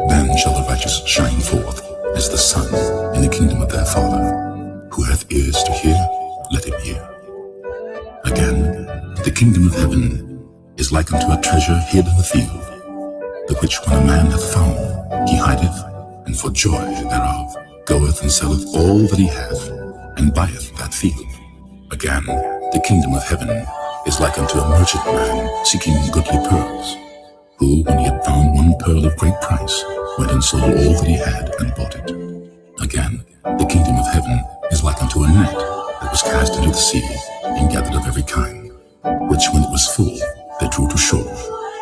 Then shall the righteous shine forth as the sun in the kingdom of their Father. Who hath ears to hear, let him hear. Again, the kingdom of heaven is like unto a treasure hid in the field, the which when a man hath found, he hideth, and for joy thereof goeth and selleth all that he hath, and buyeth that field. Again, the kingdom of heaven is like unto a merchant man seeking goodly pearls, who, when he had found one pearl of great price, went and sold all that he had and bought it. Again, the kingdom of heaven is like unto a net that was cast into the sea, and gathered of every kind, which when it was full, they drew to shore,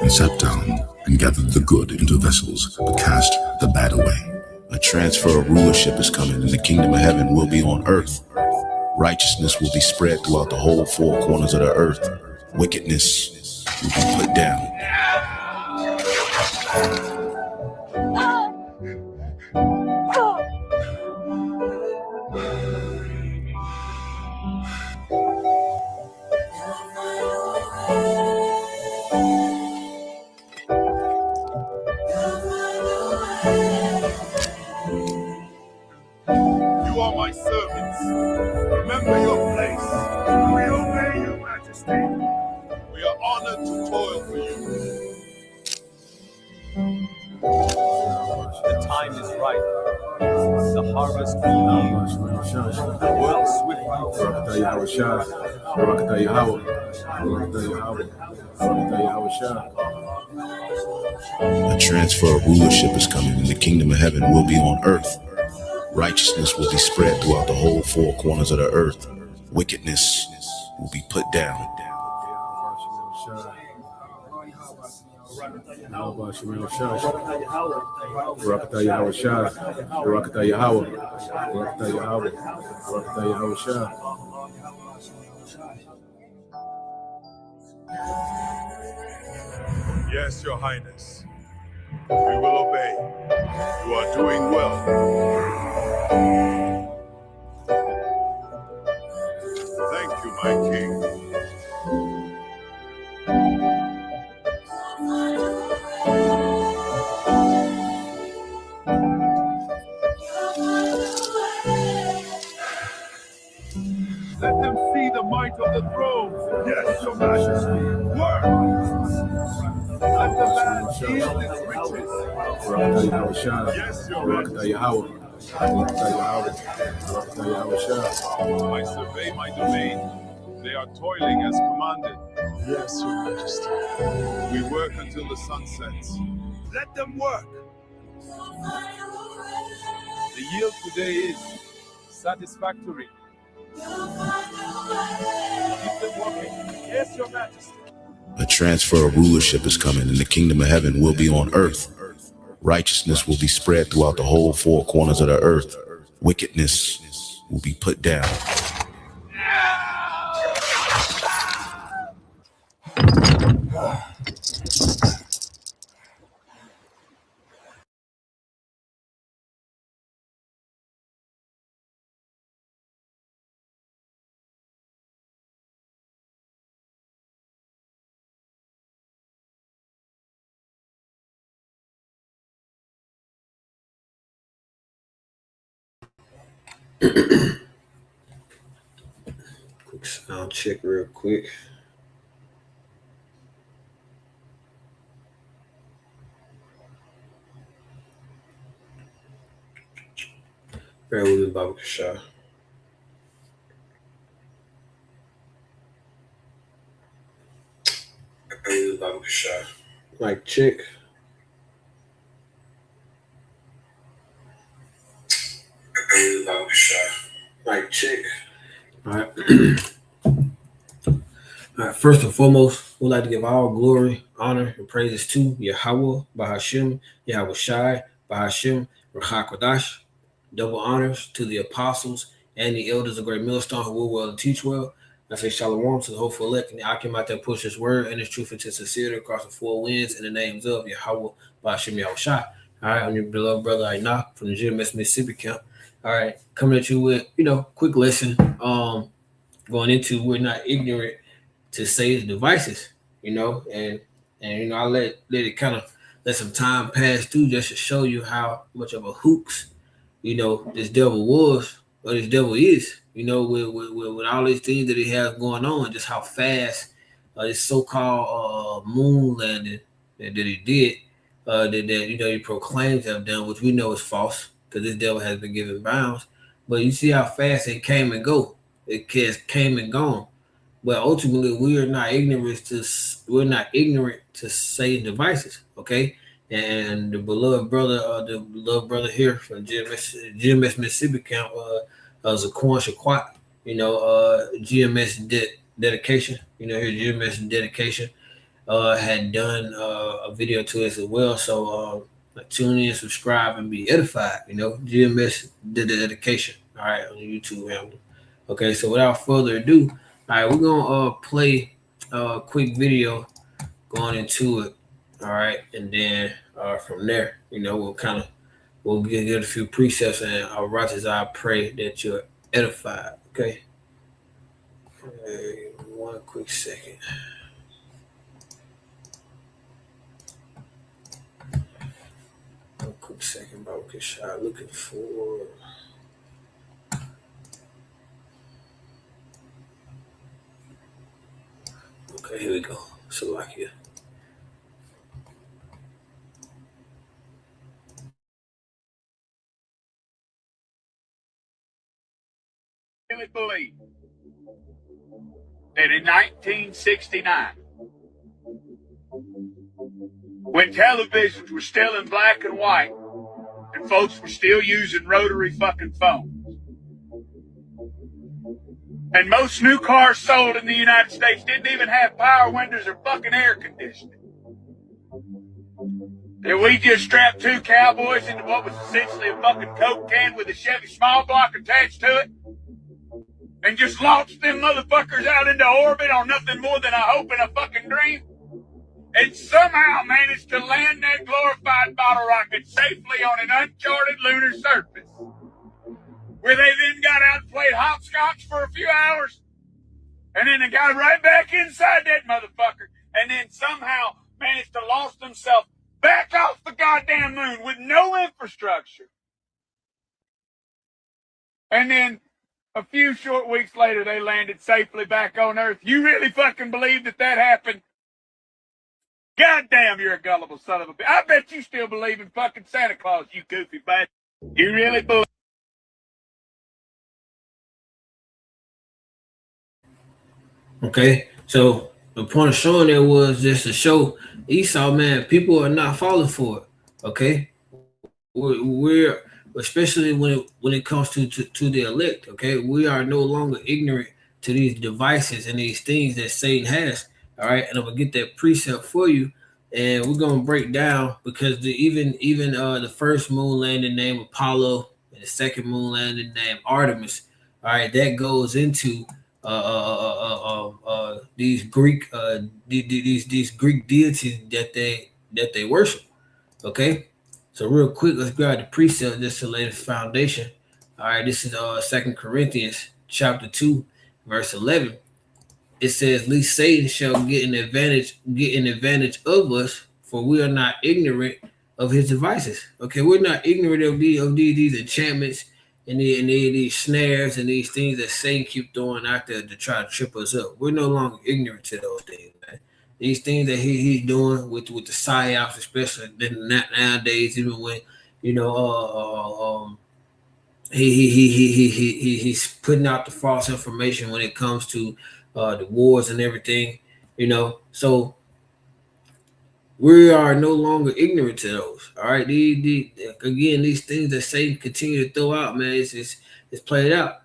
and sat down, and gathered the good into vessels, but cast the bad away. A transfer of rulership is coming, and the kingdom of heaven will be on earth. Righteousness will be spread throughout the whole four corners of the earth. Wickedness will be put down. You are my servants. Remember your place. We obey your majesty. We are honored to toil for you. The time is right. The harvest will yield. The world swiftly. A transfer of rulership is coming, and the kingdom of heaven will be on earth. Righteousness will be spread throughout the whole four corners of the earth. Wickedness will be put down. Yes, your highness. We will obey. You are doing well. Thank you, my king. Let them see the might of the throne. Yes, your majesty. Work. Let the land yield its riches. Yes, your majesty. I survey my domain. They are toiling as commanded. Yes, your majesty. We work until the sun sets. Let them work. The yield today is satisfactory. Keep them working. Yes, your majesty. A transfer of rulership is coming, and the kingdom of heaven will be on earth. Righteousness will be spread throughout the whole four corners of the earth. Wickedness will be put down. Quick sound check real quick. Bear with me, Baba Kasha. Bear with me, Baba Kasha. Mic check. Bear with me, Baba Kasha. Mic check. All right. All right. First and foremost, we'd like to give all glory, honor, and praises to Yahweh, Bahashim, Yahweh Shai, Bahashim, Rachakodash. Double honors to the apostles and the elders of Great Millstone who will well and teach well. I say shalom to the hopeful elect and the Akim out that push his word and his truth into sincerity across the four winds in the names of Yahweh, by Shimmy Shot. All right, I'm your beloved brother Ina from the GMS Mississippi camp. All right, coming at you with quick lesson. Going into we're not ignorant to Satan's devices, and I let it kind of let some time pass through just to show you how much of a hoax, this devil was or this devil is, with all these things that he has going on, just how fast this so-called moon landing that he did, that he proclaims have done, which we know is false because this devil has been given bounds. But you see how fast it came and go. It came and gone. But ultimately, we're not ignorant to Satan's devices, okay? And the beloved brother here from GMS Mississippi camp, Zaquan Shaquat, GMS dedication, here GMS dedication, had done a video to us as well. So tune in, subscribe, and be edified. GMS dedication. All right, on the YouTube handle. Okay, so without further ado, all right, we're gonna play a quick video going into it. All right, and then from there, we'll get a few precepts, and righteous I pray that you're edified. Okay. One quick second. Bro. Shot looking for. Okay, here we go. Salakia. Really believe that in 1969, when televisions were still in black and white and folks were still using rotary fucking phones, and most new cars sold in the United States didn't even have power windows or fucking air conditioning, that we just strapped two cowboys into what was essentially a fucking Coke can with a Chevy small block attached to it and just launched them motherfuckers out into orbit on nothing more than a hope and a fucking dream, and somehow managed to land that glorified bottle rocket safely on an uncharted lunar surface, where they then got out and played hopscotch for a few hours, and then they got right back inside that motherfucker, and then somehow managed to launch themselves back off the goddamn moon with no infrastructure. And then a few short weeks later, they landed safely back on Earth. You really fucking believe that happened? Goddamn, you're a gullible son of a bitch. I bet you still believe in fucking Santa Claus, you goofy bastard. You really believe? Okay, so the point of showing that was just to show Esau, man, people are not falling for it. Okay, we're especially when it comes to the elect. Okay, we are no longer ignorant to these devices and these things that Satan has. All right, and I'm gonna get that precept for you, and we're gonna break down because even the first moon landing named Apollo and the second moon landing named Artemis. All right, that goes into these Greek these Greek deities that they worship. Okay, so real quick, let's grab the precept just to lay the foundation. All right, this is 2 Corinthians chapter 2, verse 11. It says, "Lest Satan shall get an advantage of us, for we are not ignorant of his devices." Okay, we're not ignorant of these enchantments and these snares and these things that Satan keep throwing out there to try to trip us up. We're no longer ignorant to those things, man. These things that he's doing with the psyops, especially nowadays, even when he's putting out the false information when it comes to the wars and everything, So we are no longer ignorant to those. All right, these things that Satan continue to throw out, man, it's played out.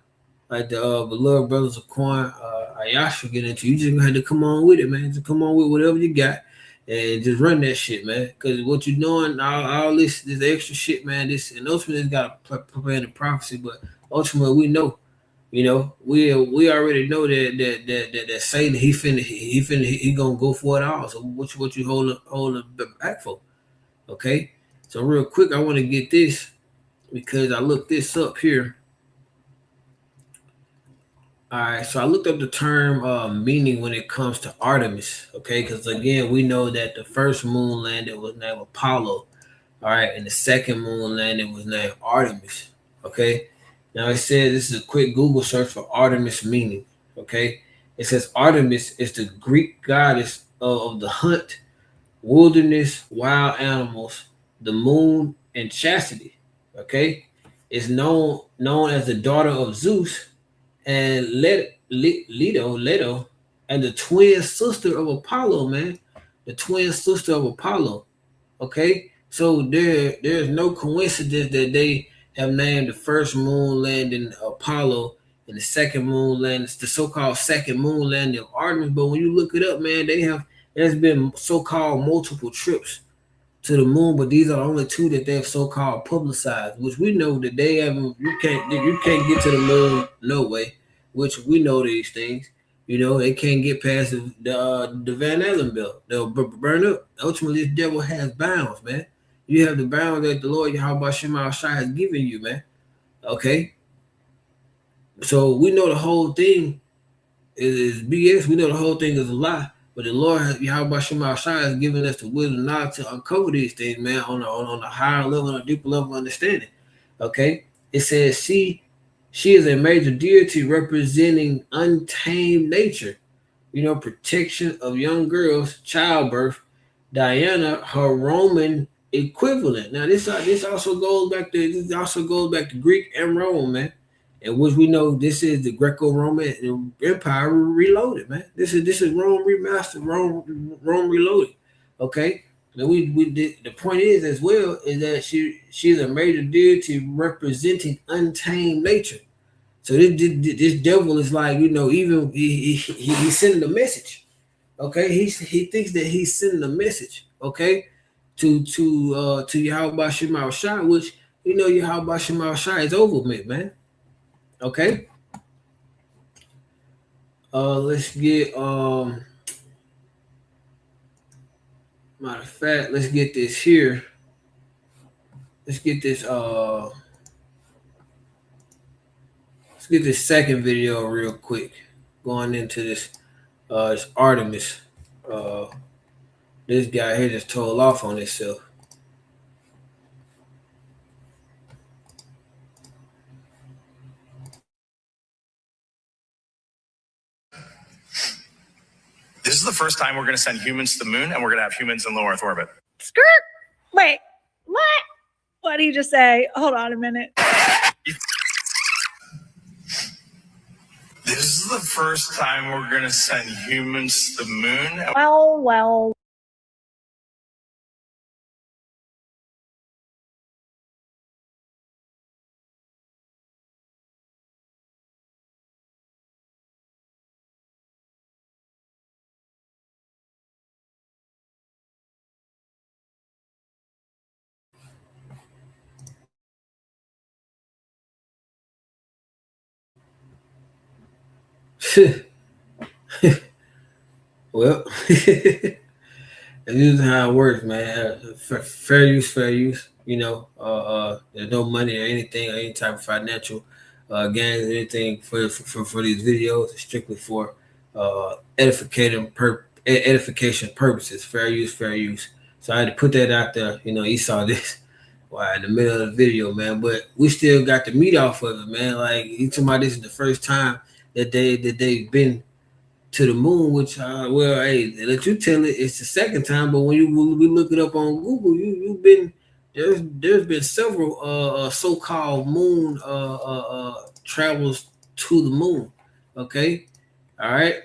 Like the beloved brothers of Quan, Ayasha get into. You just gonna have to come on with it, man. Just come on with whatever you got and just run that shit, man. Because what you're doing, all this extra shit, man. And ultimately, it's got to prepare the prophecy. But ultimately, we know. We already know that Satan he gonna go for it all. So what you holding back for? Okay, so real quick, I want to get this because I looked this up here. All right, so I looked up the term meaning when it comes to Artemis, okay? Because again, we know that the first moon landing was named Apollo, all right, and the second moon landing was named Artemis, okay? Now it says this is a quick Google search for Artemis meaning, okay? It says Artemis is the Greek goddess of the hunt, wilderness, wild animals, the moon, and chastity, okay? It's known as the daughter of Zeus and Leto, and the twin sister of Apollo, man. The twin sister of Apollo. Okay? So there's no coincidence that they have named the first moon landing Apollo and the second moon landing, the so-called second moon landing of Artemis. But when you look it up, man, there's been so-called multiple trips to the moon, but these are the only two that they've so-called publicized, which we know that they haven't. You can't get to the moon, no way. Which we know these things. You know, they can't get past the Van Allen belt. They'll burn up. Ultimately, this devil has bounds, man. You have the bounds that the Lord Yahweh Shema Shai has given you, man. Okay, so we know the whole thing is BS. We know the whole thing is a lie. But the Lord Yahweh Shema Shai has given us the wisdom knowledge to uncover these things, man, on a higher level, on a deeper level of understanding. Okay? It says she is a major deity representing untamed nature, you know, protection of young girls, childbirth. Diana, her Roman equivalent. Now this also goes back to Greek and Rome, man. And which we know this is the Greco-Roman Empire reloaded, man. This is Rome remastered, Rome reloaded. Okay, and the point is as well is that she's a major deity representing untamed nature. So this devil is like, you know, even he's sending a message. Okay, he thinks that he's sending a message. Okay, to Yahweh Shema Shai, which you know Yahweh Shema Shai is over with, man. Okay. Let's get matter of fact, let's get this here. Let's get this second video real quick. Going into this Artemis. This guy here just told off on himself. This is the first time we're going to send humans to the moon, and we're going to have humans in low Earth orbit. Skirt. Wait, what? What did you just say? Hold on a minute. This is the first time we're going to send humans to the moon. Well. Well, this is how it works, man. Fair use. You know, there's no money or anything or any type of financial gains or anything for these videos. It's strictly for edification purposes. Fair use. So I had to put that out there. You know, you saw this in the middle of the video, man. But we still got the meat off of it, man. Like you talking about, this is the first time that they've been to the moon, which well, hey, let you tell it, it's the second time. But when we look it up on Google, you've been there's been several so-called moon travels to the moon. Okay, all right.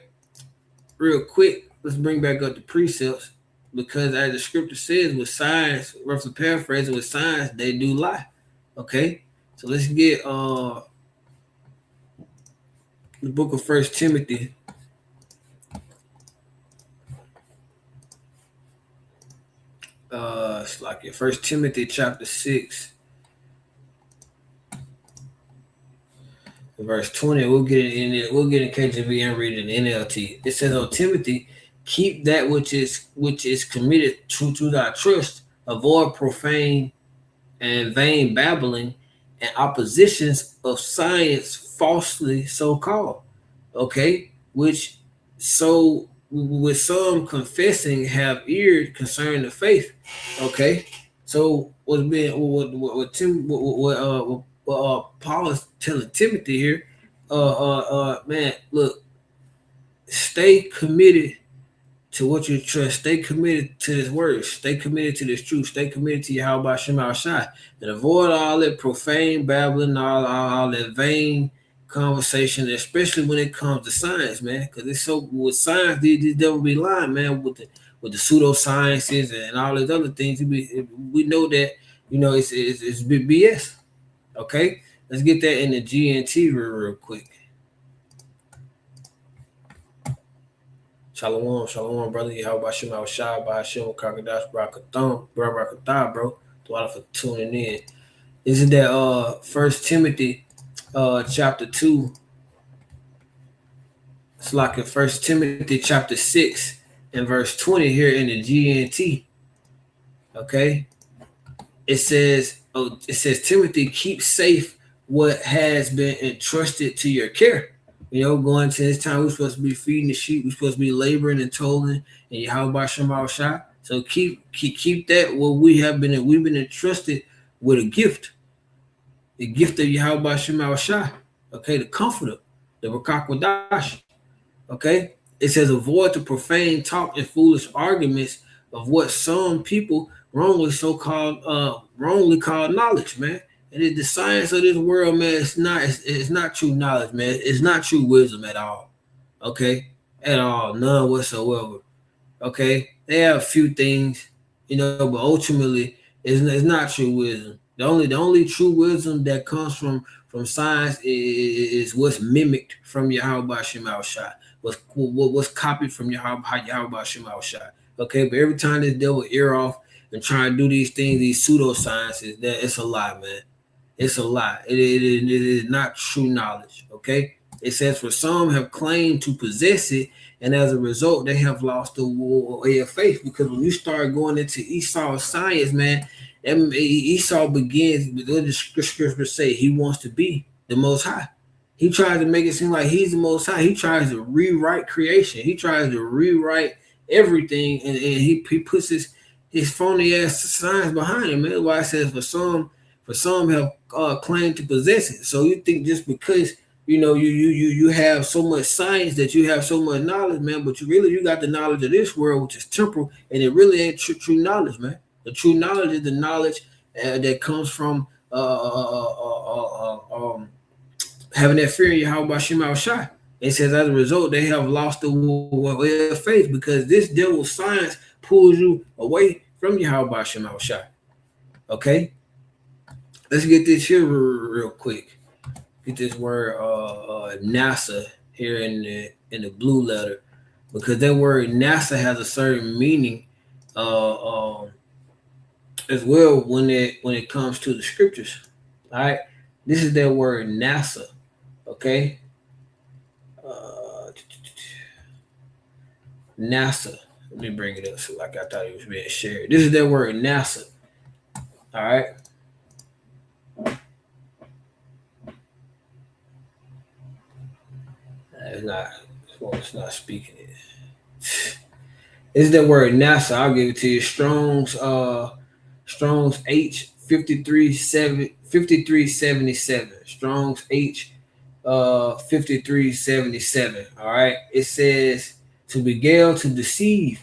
Real quick, let's bring back up the precepts, because as the scripture says, with science, roughly paraphrasing, with science they do lie. Okay, so let's get the book of 1 Timothy. It's like it. 1 Timothy chapter 6, verse 20. We'll get it in it. We'll get in KJV and read it in NLT. It says, "Oh Timothy, keep that which is committed to thy trust, avoid profane and vain babbling and oppositions of science falsely so called. Okay, which so with some confessing have ears concerning the faith. Okay, so what's been what Paul is telling Timothy here, man, look, stay committed to what you trust. Stay committed to this word. Stay committed to this truth. Stay committed to Yahweh Shem Shai, and avoid all that profane babbling, all that vain conversation, especially when it comes to science, man. Because it's so with science, these devil be lying, man. With the pseudosciences and all these other things, we know that it's big BS. Okay, let's get that in the GNT real quick. Shalom, brother. Yahweh Shem Shai, Bahashem, Kakadash, Barakatah, bro. Thank for tuning in. Isn't that 1 Timothy chapter 2? It's like in 1 Timothy chapter 6 and verse 20 here in the GNT. Okay. It says, Timothy, keep safe what has been entrusted to your care. Going to this time, we're supposed to be feeding the sheep. We're supposed to be laboring and toiling, and Yahweh Shem Shai. So keep that what we've been entrusted with a gift, the gift of Yahweh Shem Shai. Okay, the Comforter, the Rakakwadash. Okay, it says avoid the profane talk and foolish arguments of what some people wrongly called knowledge, man. And the science of this world, man, it's not true knowledge, man. It's not true wisdom at all. Okay? At all. None whatsoever. Okay? They have a few things, but ultimately it's not true wisdom. The only true wisdom that comes from science is what's mimicked from Yahweh Shem Shai. What's copied from Yahweh Shem Shai. Okay, but every time this devil ear off and try to do these things, these pseudosciences, that it's a lie, man. It's a lie. It is not true knowledge. Okay. It says, for some have claimed to possess it, and as a result, they have lost the way of faith. Because when you start going into Esau's science, man, Esau begins with the scriptures say he wants to be the Most High. He tries to make it seem like he's the Most High. He tries to rewrite creation. He tries to rewrite everything, and he puts his phony ass science behind it, man. That's why it says for some have claimed to possess it. So you think just because you have so much science that you have so much knowledge, man, but you got the knowledge of this world, which is temporal, and it really ain't true knowledge, man. The true knowledge is the knowledge that comes from having that fear in Yahweh Shem Shai. It says as a result they have lost the way of faith, because this devil's science pulls you away from Yahweh Shem Shai. Okay. Let's get this here real quick. Get this word NASA here in the blue letter, because that word NASA has a certain meaning as well when it comes to the scriptures. All right, this is that word NASA. Okay, NASA. Let me bring it up so like I thought it was being shared. This is that word NASA. All right. It's not speaking it. It's that word NASA. I'll give it to you. Strong's H 5377. Strong's H 5377. All right. It says to beguile, to deceive.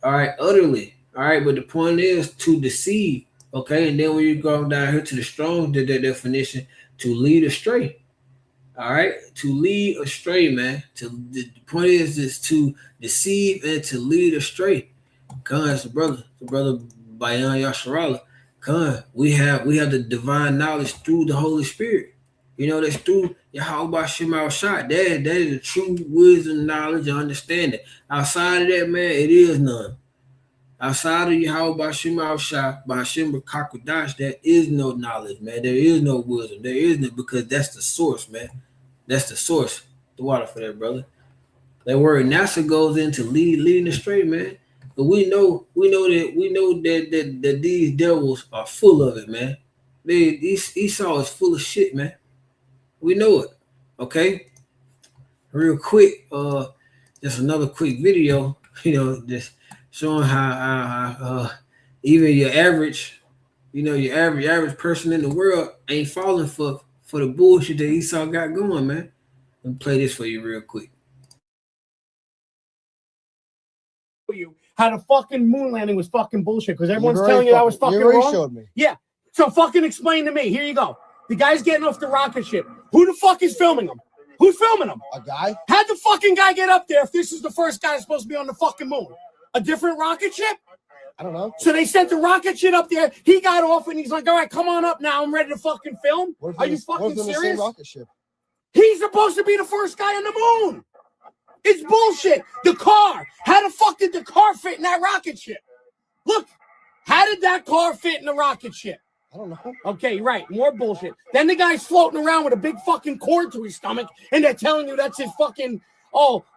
All right, utterly. All right, but the point is to deceive. Okay, and then when you go down here to the Strong's definition, to lead astray. All right, to lead astray, man. The point is to deceive and to lead astray. Khan, it's the brother Bayan Yasharala. Khan, we have the divine knowledge through the Holy Spirit. That's through Yahweh Shem Shai. That is the true wisdom, knowledge, and understanding. Outside of that, man, it is none. Outside of Yahweh Shem Shai, Bahashem B'Kakwadash, there is no knowledge, man. There is no wisdom. There is no, because that's the source, man. That's the source. The water for that, brother. That word NASA goes into leading astray, man. But we know that these devils are full of it, man. Esau is full of shit, man. We know it. Okay. Real quick, just another quick video, just showing how even your average person in the world ain't falling for the bullshit that Esau got going, man. Let me play this for you real quick. You how the fucking moon landing was fucking bullshit because everyone's telling you I was fucking wrong. Showed me. Yeah. So fucking explain to me. Here you go. The guy's getting off the rocket ship. Who the fuck is filming him? Who's filming him? A guy? How'd the fucking guy get up there if this is the first guy that's supposed to be on the fucking moon? A different rocket ship? I don't know. So they sent the rocket ship up there. He got off and he's like, all right, come on up now. I'm ready to fucking film. Are you fucking serious? Rocket ship? He's supposed to be the first guy on the moon. It's bullshit. The car. How the fuck did the car fit in that rocket ship? Look, how did that car fit in the rocket ship? I don't know. Okay, right. More bullshit. Then the guy's floating around with a big fucking cord to his stomach, and they're telling you that's his fucking,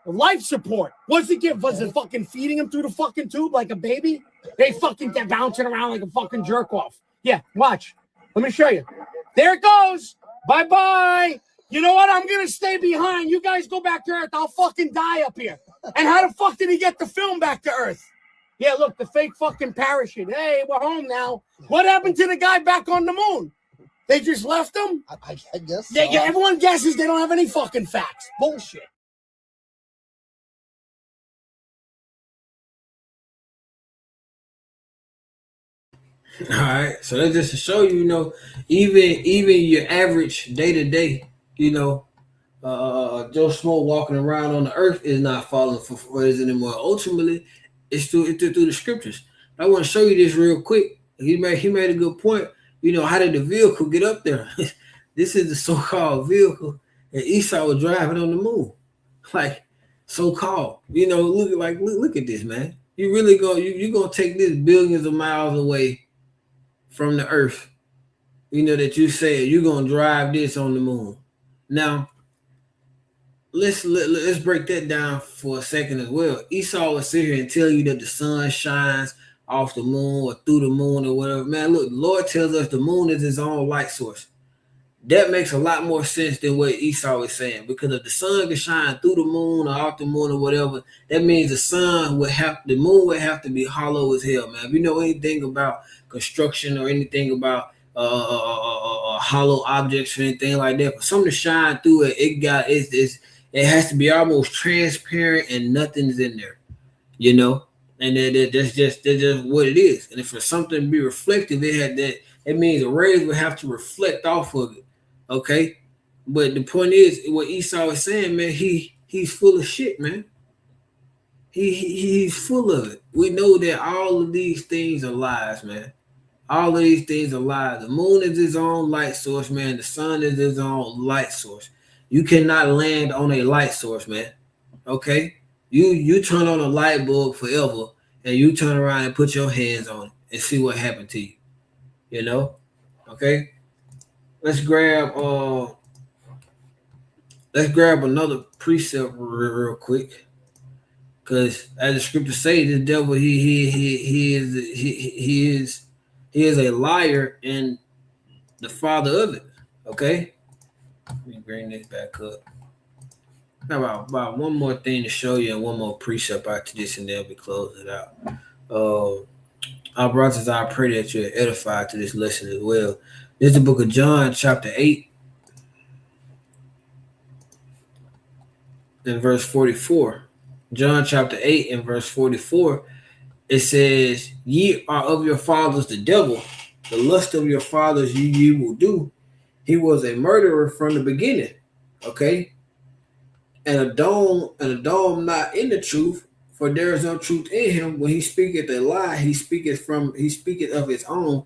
life support. Was it fucking feeding him through the fucking tube like a baby? They're bouncing around like a fucking jerk off. Yeah, watch. Let me show you. There it goes. Bye-bye. You know what? I'm going to stay behind. You guys go back to Earth. I'll fucking die up here. And how the fuck did he get the film back to Earth? Yeah, look, the fake fucking parachute. Hey, we're home now. What happened to the guy back on the moon? They just left him? I guess so. Yeah, everyone guesses they don't have any fucking facts. Bullshit. All right, so that's just to show you, even your average day to day, Joe Schmo walking around on the earth is not falling for his anymore. Ultimately, it's through the scriptures. I want to show you this real quick. He made a good point. How did the vehicle get up there? This is the so-called vehicle that Esau was driving on the moon, like so-called. Look at this, man. You really you're gonna take this billions of miles away from the earth, that you said you're gonna drive this on the moon. Now, let's break that down for a second as well. Esau will sit here and tell you that the sun shines off the moon or through the moon or whatever. Man, look, the Lord tells us the moon is his own light source. That makes a lot more sense than what Esau is saying, because if the sun can shine through the moon or off the moon or whatever, that means the moon would have to be hollow as hell, man. If you know anything about construction or anything about hollow objects or anything like that, for something to shine through it, it has to be almost transparent and nothing's in there, and that's just what it is. And if for something to be reflective, it means the rays would have to reflect off of it. Okay, but the point is, what Esau is saying, man, he's full of shit, man. He's full of it. We know that all of these things are lies, man. All of these things are lies. The moon is his own light source, man. The sun is his own light source. You cannot land on a light source, man. Okay, you turn on a light bulb forever, and you turn around and put your hands on it and see what happened to you. Okay. Let's grab another precept real quick, because as the scriptures say, the devil he is a liar and the father of it. Okay, let me bring this back up. About one more thing to show you and one more precept after this, and then we close it out. Our brothers, I pray that you're edified to this lesson as well. This is the book of John, chapter 8, and verse 44. John chapter 8 and verse 44, it says, "Ye are of your fathers the devil, the lust of your fathers ye will do. He was a murderer from the beginning." Okay? And a dome not in the truth, for there is no truth in him. When he speaketh a lie, he speaketh of his own.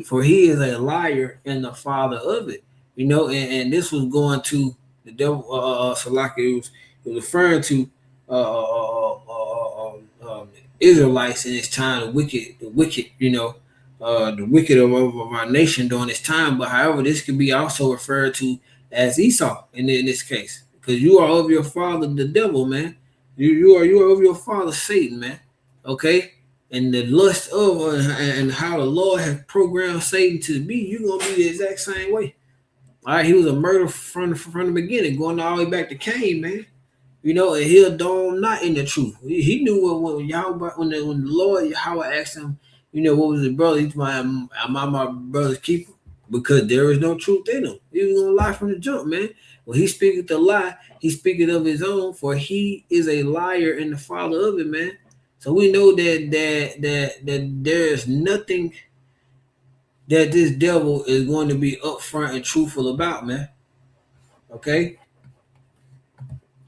For he is a liar and the father of it. And this was going to the devil. Salaki was referring to Israelites in his time, the wicked, the wicked of our nation during this time. But however, this could be also referred to as Esau in this case, because you are of your father, the devil, man. You are of your father, Satan, man. okay, and the lust of and how the Lord has programmed Satan to be, you're gonna be the exact same way. All right, he was a murderer from the beginning, going all the way back to Cain, man. You know, and he'll dome not in the truth. He knew when Yahweh, when the Lord Yahweh asked him, you know, what was his brother? He's am I my brother's keeper? Because there is no truth in him. He was gonna lie from the jump, man. When he speaketh the lie, he speaketh of his own, for he is a liar and the father of it, man. So we know that there is nothing that this devil is going to be upfront and truthful about, man. Okay?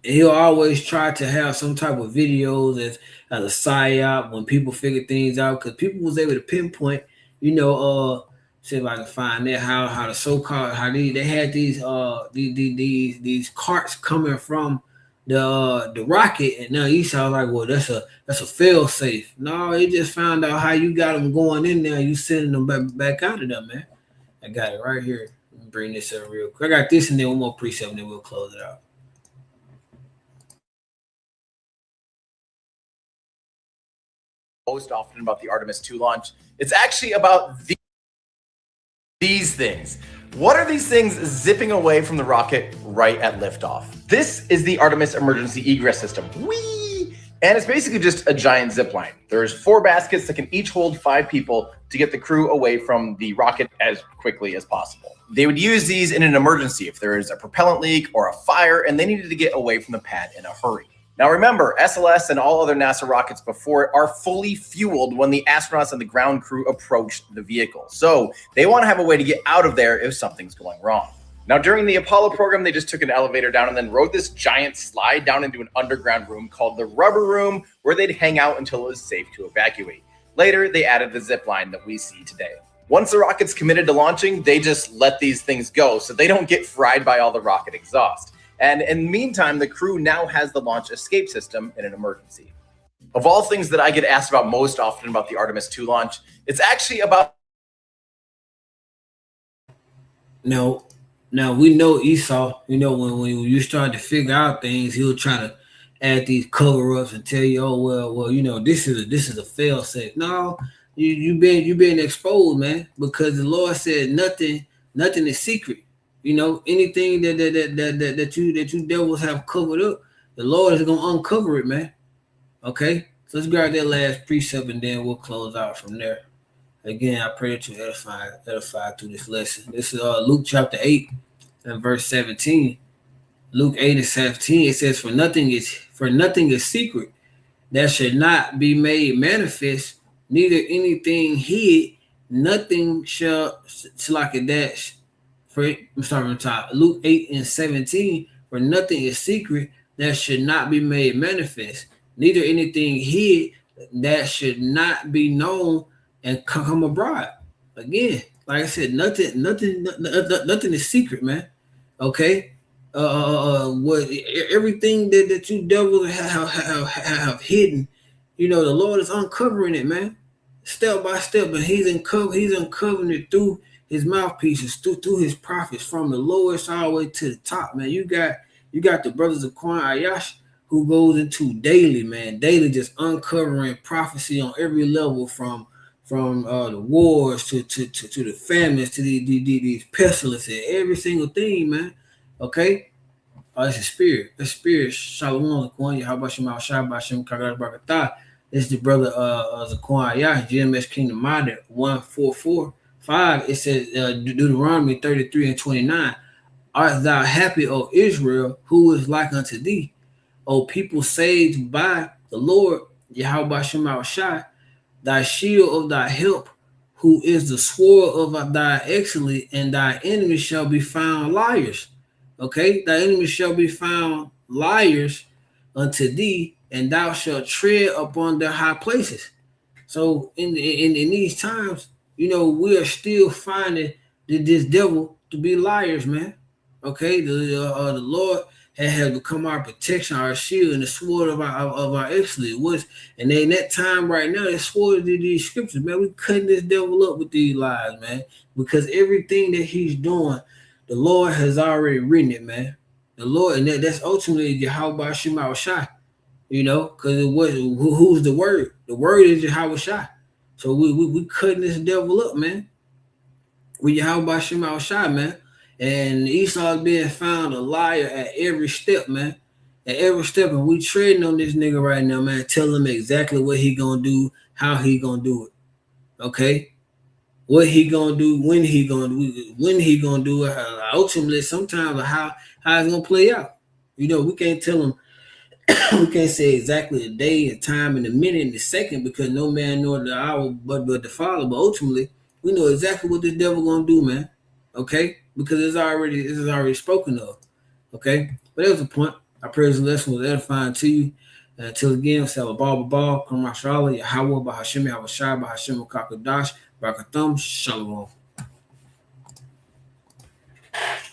And he'll always try to have some type of videos as a psyop when people figure things out, because people was able to pinpoint, you know, see if I can find that how the so-called how they had these carts coming from the rocket, and now Esau was like, well, that's a fail safe. No, he just found out how you got them going in there, you sending them back out of there, man. I got it right here. Let me bring this up real quick. I got this and then one more precept, and then we'll close it out. Most often about the Artemis 2 launch. It's actually about these things. What are these things zipping away from the rocket right at liftoff? This is the Artemis emergency egress system. Whee! And it's basically just a giant zip line. There's 4 baskets that can each hold 5 people to get the crew away from the rocket as quickly as possible. They would use these in an emergency if there is a propellant leak or a fire and they needed to get away from the pad in a hurry. Now remember, SLS and all other NASA rockets before it are fully fueled when the astronauts and the ground crew approach the vehicle. So they want to have a way to get out of there if something's going wrong. Now during the Apollo program, they just took an elevator down and then rode this giant slide down into an underground room called the rubber room, where they'd hang out until it was safe to evacuate. Later, they added the zip line that we see today. Once the rocket's committed to launching, they just let these things go so they don't get fried by all the rocket exhaust. And in the meantime, the crew now has the launch escape system in an emergency. Of all things that I get asked about most often about the Artemis 2 launch, it's actually about... No, now we know Esau, you know, when you start to figure out things, he'll try to add these cover-ups and tell you, oh, well, you know, this is a fail-safe. No, you been exposed, man, because the Lord said nothing is secret. You know, anything that you devils have covered up, the Lord is gonna uncover it, man. Okay, so let's grab that last precept and then we'll close out from there. Again, I pray that you edify through this lesson. This is Luke chapter 8 and verse 17. Luke 8 and 17. It says, "For nothing is secret that should not be made manifest, neither anything hid, nothing shall like a dash." I'm starting from top. Luke 8 and 17, for nothing is secret that should not be made manifest, neither anything hid that should not be known and come abroad. Again, like I said, nothing is secret, man. Okay, what everything that you devils have hidden, you know, the Lord is uncovering it, man, step by step, and He's uncovering it through His mouthpieces, through His prophets, from the lowest all the way to the top, man. You got the brothers of Quan Ayash who goes into daily just uncovering prophecy on every level, from the wars to the famines to these pestilences, every single thing, man. Okay, it's a spirit. The spirit. Shalom, Zaquan. Yahabashim al-Shabashim Kagad Barakatah. This is the brother Zaquan Ayash, GMS Kingdom Modern 144:5. It says Deuteronomy 33 and 29. Art thou happy, O Israel, who is like unto thee, O people saved by the Lord, Yahweh Shema Shai, thy shield of thy help, who is the sword of thy excellence, and thy enemies shall be found liars. Okay, thy enemies shall be found liars unto thee, and thou shalt tread upon their high places. So in these times, you know, we are still finding this devil to be liars, man. Okay, the Lord has become our protection, our shield, and the sword of our excellence. And in that time right now, that sword of these scriptures, man, we cutting this devil up with these lies, man, because everything that he's doing, the Lord has already written it, man. The Lord, and that's ultimately Yahweh Shema Shai. because it was who's the word? The word is Yahweh Shai. So we cutting this devil up, man. We Yahweh Shema Shai, man. And Esau's being found a liar at every step, man. At every step, and we trading on this nigga right now, man. Tell him exactly what he gonna do, how he gonna do it. Okay? What he gonna do, when he gonna do it, ultimately, sometimes how it's gonna play out. We can't tell him. We can't say exactly the day, the time, and the minute, and the second, because no man nor the hour but the Father. But ultimately, we know exactly what this devil gonna do, man. Okay, because this is already spoken of. Okay, but that was the point. I pray this lesson was edifying to you. Until again, Salabah, Kam Rashala, Yahweh, Bahashim, Yahweh Shai, Bahashim, Kakadash, Barakatham, Shalom.